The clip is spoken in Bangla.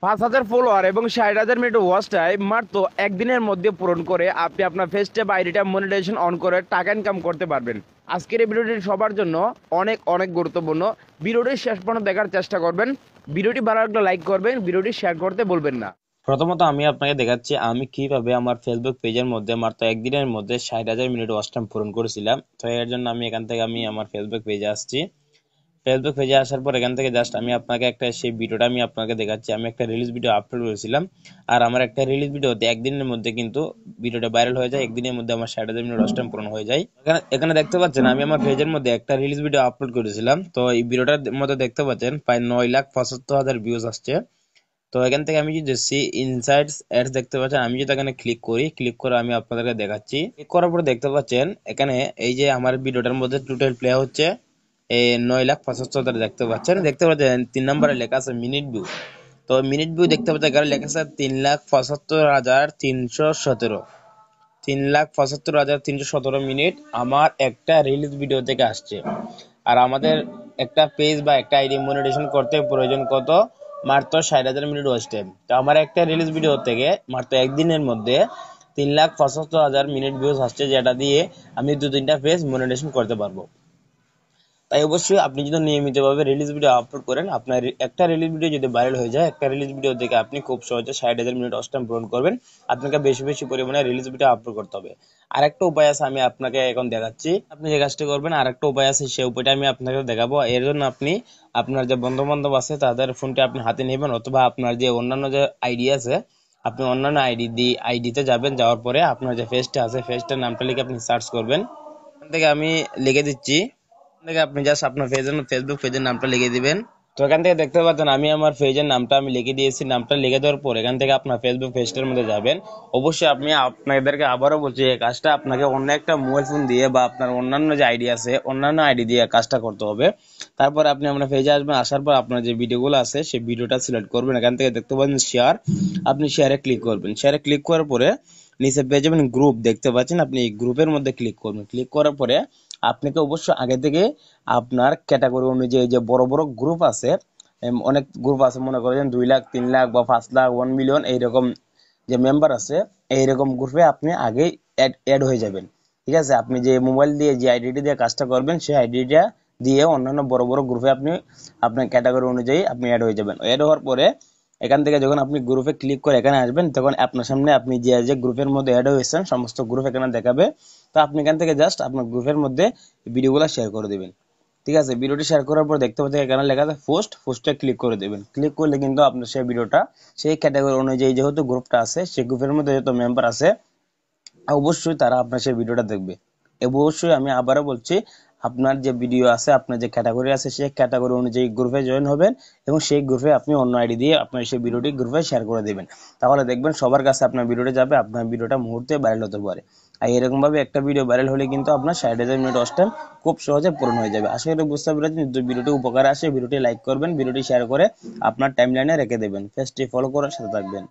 5,000 ফলোয়ার এবং 60,000 মিনিট ওয়াচ টাইম মাত্র একদিনের মধ্যে পূরণ করে আপনি আপনার ফেসট্যাব আইডিটা মনিটাইজেশন অন করে টাকা ইনকাম করতে পারবেন। আজকের এই ভিডিওটি সবার জন্য অনেক অনেক গুরুত্বপূর্ণ। ভিডিওটি শেষ পর্যন্ত দেখার চেষ্টা করবেন। ভিডিওটি ভালো লাগলে লাইক করবেন, ভিডিওটি শেয়ার করতে বলবেন না। প্রথমত আমি আপনাকে দেখাচ্ছি আমি কিভাবে আমার ফেসবুক পেজের মধ্যে মাত্র একদিনের মধ্যে 60,000 মিনিট ওয়াচ টাইম পূরণ করেছিলাম। তো এর জন্য আমি এখান থেকে আমার ফেসবুক পেজে আসছি। ফেসবুক পেজে আসার পর এখান থেকে জাস্ট আমি আপনাকে একটা সেই ভিডিওটা আমি আপনাকে দেখাচ্ছি। আমি একটা রিলিজ ভিডিও আপলোড করেছিলাম, আর আমার একটা রিলিজ ভিডিওতে একদিনের মধ্যে কিন্তু ভিডিওটা ভাইরাল হয়ে যায়। একদিনের মধ্যে আমার 60,000 মিনিট ওয়াচ টাইম পূরণ হয়ে যায়। এখানে এখানে দেখতে পাচ্ছেন আমি আমার পেজের মধ্যে একটা রিলিজ ভিডিও আপলোড করেছিলাম। তো এই ভিডিওটার মধ্যে দেখতে পাচ্ছেন প্রায় 9,75,000 ভিউজ আসছে। তো এখান থেকে আমি যদি সি ইনসাইটস অ্যাডস দেখতে পাচ্ছেন, আমি যদি এখানে ক্লিক করি, ক্লিক করে আমি আপনাদেরকে দেখাচ্ছি। ক্লিক করার পরে দেখতে পাচ্ছেন এখানে এই যে আমার ভিডিওটার মধ্যে টোটাল প্লে হচ্ছে 9,75,000 দেখতে পাচ্ছেন 3 নম্বরে লেখা আছে মিনিট ভিউ। তো মিনিট ভিউ দেখতে পাচ্ছেন এখানে লেখা আছে 3,75,317। 3,75,317 মিনিট আমার একটা রিলিজ ভিডিও থেকে আসছে। আর আমাদের একটা পেজ বা একটা আইডি মনিটাইজেশন করতে প্রয়োজন কত? মাত্র 60,000 মিনিট ওয়াচ টাইম। তো আমার একটা রিলিজ ভিডিও থেকে মাত্র একদিনের মধ্যে 3,75,000 মিনিট ভিউজ আসছে, যেটা দিয়ে আমি 2-3টা পেজ মনিটাইজেশন করতে পারবো। তাই অবশ্যই আপনি যদি নিয়মিতভাবে রিলিজ ভিডিও আপলোড করেন, আপনার একটা রিলিজ ভিডিও যদি ভাইরাল হয়ে যায়, একটা রিলিজ ভিডিও থেকে আপনি খুব সহজে 60,000 মিনিট ওয়াচ টাইম পূরণ করবেন। আপনাকে বেশি বেশি পরিমাণে রিলিজ ভিডিও আপলোড করতে হবে। আরেকটা উপায় আছে, আমি আপনাকে এখন দেখাচ্ছি। আপনি যে কাজটা করবেন, আরেকটা উপায় আছে, সেই উপায়টা আমি আপনাকে দেখাবো। এর জন্য আপনি আপনার যে বন্ধু বান্ধব আছে তাদের ফোনটি আপনি হাতে নেবেন, অথবা আপনার যে অন্যান্য যে আইডি আছে আপনি অন্যান্য আইডিতে যাবেন। যাওয়ার পরে আপনার যে পেজটা আছে পেজটার নামটা লিখে আপনি সার্চ করবেন। এখান থেকে আমি লিখে দিচ্ছি। থেকে আপনি জাস্ট আপনার ফেসবুক পেজের নামটা লিখে দিবেন। তো এখান থেকে দেখতে পাচ্ছেন আমি আমার পেজের নামটা আমি লিখে দিয়েছি। নামটা লিখে দেওয়ার পর এখান থেকে আপনার ফেসবুক পেজটার মধ্যে যাবেন। অবশ্যই আপনি আপনাদেরকে আবারও বলছি, এই কাজটা আপনাকে অন্য একটা মোবাইল ফোন দিয়ে বা আপনার অন্যান্য যে আইডি আছে অন্যান্য আইডি দিয়ে কাজটা করতে হবে। তারপর আপনি আপনার পেজে আসবেন, আসার পর আপনার যে ভিডিওগুলো আছে সেই ভিডিওটা সিলেক্ট করবেন। এখান থেকে দেখতে পাচ্ছেন শেয়ার, আপনি শেয়ারে ক্লিক করবেন। শেয়ারে ক্লিক করার পরে নিচে পেয়ে যাবেন গ্রুপ, দেখতে পাচ্ছেন আপনি এই গ্রুপের মধ্যে ক্লিক করবেন। ক্লিক করার পরে আপনাকে অবশ্যই আগে থেকে আপনার ক্যাটাগরি অনুযায়ী যে বড় বড় গ্রুপ আছে, অনেক গ্রুপ আছে, মনে করেন 2 লাখ 3 লাখ বা 5 লাখ 1 মিলিয়ন এইরকম যে মেম্বার আছে, এইরকম গ্রুপে আপনি আগে অ্যাড হয়ে যাবেন। ঠিক আছে, আপনি যে মোবাইল দিয়ে যে আইডিটি দিয়ে কাজটা করবেন সেই আইডিটা দিয়ে অন্যান্য বড় বড় গ্রুপে আপনি আপনার ক্যাটাগরি অনুযায়ী আপনি অ্যাড হয়ে যাবেন। অ্যাড হওয়ার পরে এখান থেকে যখন আপনি গ্রুপে ক্লিক করে এখানে আসবেন, তখন আপনার সামনে আপনি যে যে গ্রুপের মধ্যে অ্যাড হয়েছেন সমস্ত গ্রুপ এখানে দেখাবে। তো আপনি এখান থেকে জাস্ট আপনার গ্রুপের মধ্যে ভিডিওগুলো শেয়ার করে দিবেন। ঠিক আছে, ভিডিওটি শেয়ার করার পর দেখতে পাচ্ছেন এখানে লেখা আছে পোস্টে ক্লিক করে দেবেন। ক্লিক করলে কিন্তু আপনার সেই ভিডিওটা সেই ক্যাটাগরি অনুযায়ী যেহেতু গ্রুপটা আছে সেই গ্রুপের মধ্যে যত মেম্বার আছে অবশ্যই তারা আপনার সেই ভিডিওটা দেখবে। অবশ্যই আমি আবারও বলছি, আপনার যে ভিডিও আছে আপনার যে ক্যাটাগরি আছে সেই ক্যাটাগরি অনুযায়ী গ্রুপে জয়েন হবেন এবং সেই গ্রুপে আপনি অন্য আইডি দিয়ে আপনার সেই ভিডিওটি গ্রুপে শেয়ার করে দিবেন। তাহলে দেখবেন সবার কাছে আপনার ভিডিওটা যাবে, আপনার ভিডিওটা মুহূর্তে ভাইরাল হতে পারে। আর এরকম ভাবে একটা ভিডিও ভাইরাল হলে কিন্তু আপনার 60,000 মিনিট ওয়াচ টাইম খুব সহজে পূরণ হয়ে যাবে। আশা করি বুঝতে পেরেছেন। যদি ভিডিওটি উপকার আসে ভিডিওটি লাইক করবেন, ভিডিওটি শেয়ার করে আপনার টাইমলাইনে রেখে দেবেন। পেজটি ফলো করার সাথে থাকবেন।